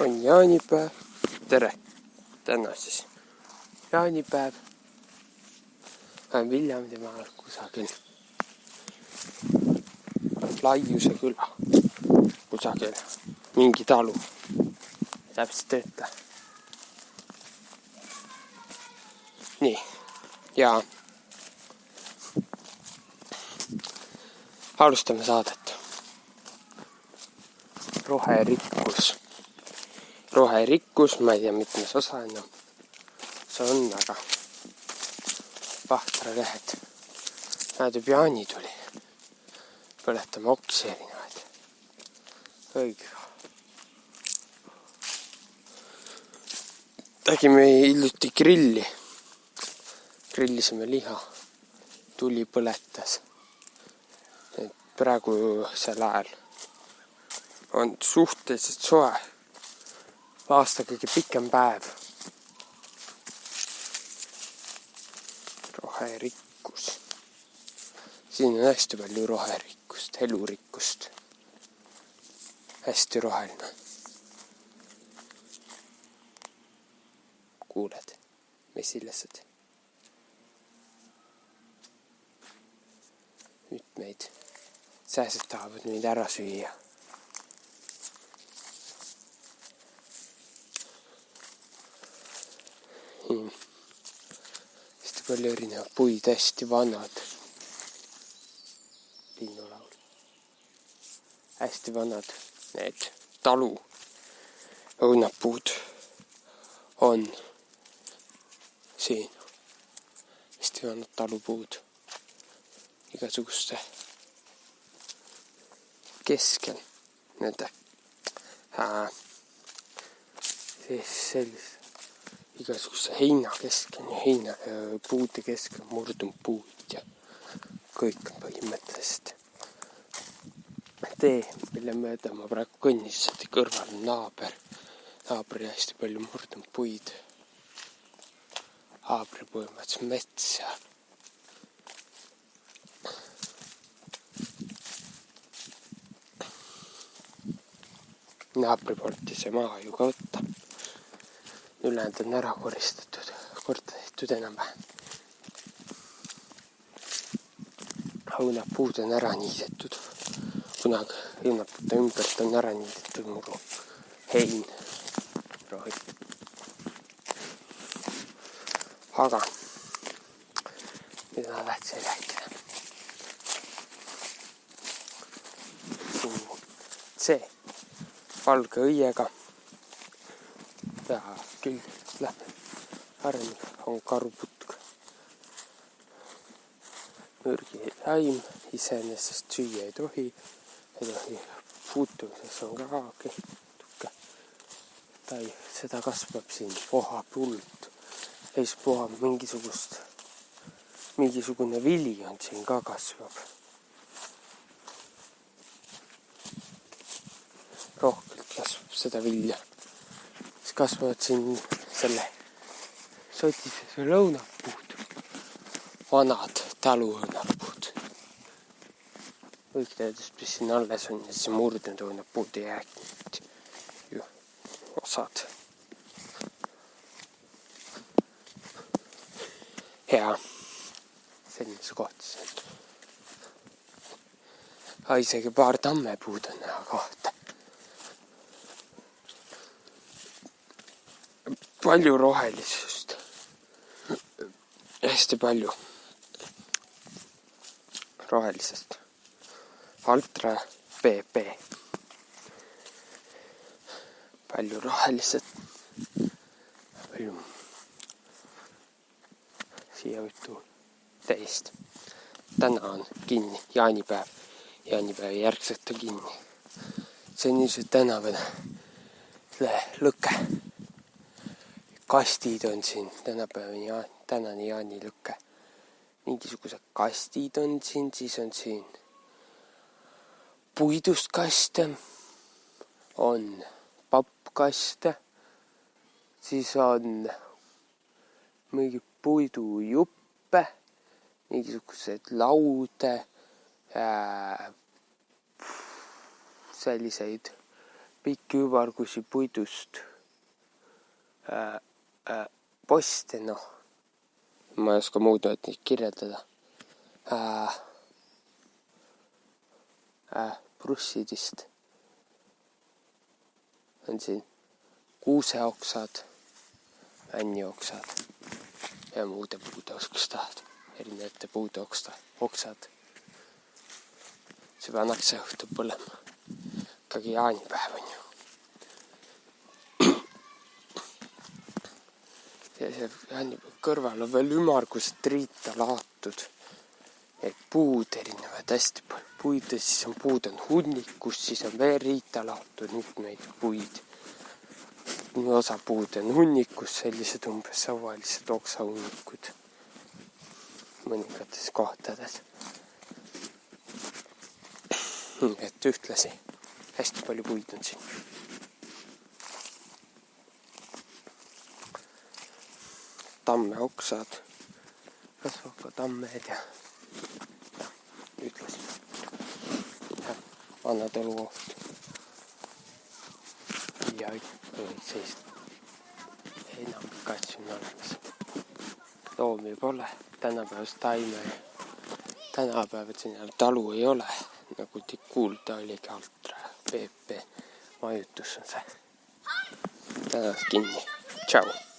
on jaanipäev. Tere! Täna siis jaanipäev. Olen Viljandmaal kusagil Laiuse küla. Kusagil mingi talu. Täpselt ei ütle. Nii. Ja alustame saadet. Roherikkus, ma ei tea mitmes osa enam. See on väga vahtra lehed. Näedub jaani tuli. Põletame oksi erinevaid. Õige. Tegime hiljuti grilli. Grillisime liha. Tuli põletas. Et praegu sel ajal on suhteliselt soe. Aasta kõige pikem päev. Roherikkus. Siin on hästi palju roherikkust, elurikkust. Hästi roheline. Kuuled, mesilased. Nüüd meid sääsed tahavad meid ära süüa. Hästi palju erinevad puid, hästi vanad. Linnulaul. Hästi vanad need talu õunapuud on siin. Hästi vanad talupuud. Igasuguste keskel nende sellise igasuguse heina keskel ja puude keskel murdunud puud ja kõik on põhimõtteliselt tee, mille mööda ma praegu kõnnisin, kõrval on naabri hästi palju murdunud puid. Naabri põhimõtteliselt mets ja naabri poolt see maa ju ka võtta. Ülejäänud on ära koristatud, korda tehtud enam-vähem. Õunapuud on ära niidetud. Kunagi õunapuude ümbert on ära niidetud muru hein. Rohi. Aga mida ma tahtsin rääkida? See valge õiega ja küll läheb arenig on karuputk. Mürgitaim iseenesest süüa ei tohi puutumises on ka kehtuke. Seda kasvab siin pohapuld. Ees poha mingisugune vili on siin ka kasvab. Rohkelt kasvab seda vilja. Siis kasvavad siin selle sotisese õunapuud. Vanad taluõunapuud. Kõik teadest, mis siin alles on ja see murdunud õunapuud ei jäänud ju osad. Ja selline see koht siin. Isegi paar tammepuud on näha kohta. Palju rohelisust. Hästi palju rohelisest. Ultra PP. Palju rohelisest. Palju siia võttu täist. Täna on kinni jaanipäev. Jaanipäev järgselt on kinni. See on niisugune tänavane lõkke. Kastid on siin, tänane jaanilõkke. Mingisugused kastid on siin, siis on siin puidust kaste, on pappkaste, siis on mingi puidujuppe, mingisugused laude, selliseid pikki ümmargusi puidust poste, noh. Ma ei oska muud neid kirjeldada. Brussidist on siin kuuseoksad, männioksad ja muude puude oksad, erinevate puude oksad. See pannakse õhtul põlema. Ikkagi jaanipäev on ju. Ja see kõrval on veel ümmargused riita laotud. Et puud erinevad hästi palju puid ja siis on puud on hunnikus, siis on veel riita laotud mitmeid puid. Osa puud on hunnikus, sellised umbes savalised oksahunnikud mõningates kohtades. Et ühtlasi hästi palju puid on siin. Tamme oksad, kasvab ka tammed ja ühtlasi. Annad elukoht. Ja sellist enamik asju on olemas. Loomi pole, tänapäevast taime. Tänapäevad siin talu ei ole. Nagu kuulda oligi Altra PP majutus on see. Tänast kinni. Tšau.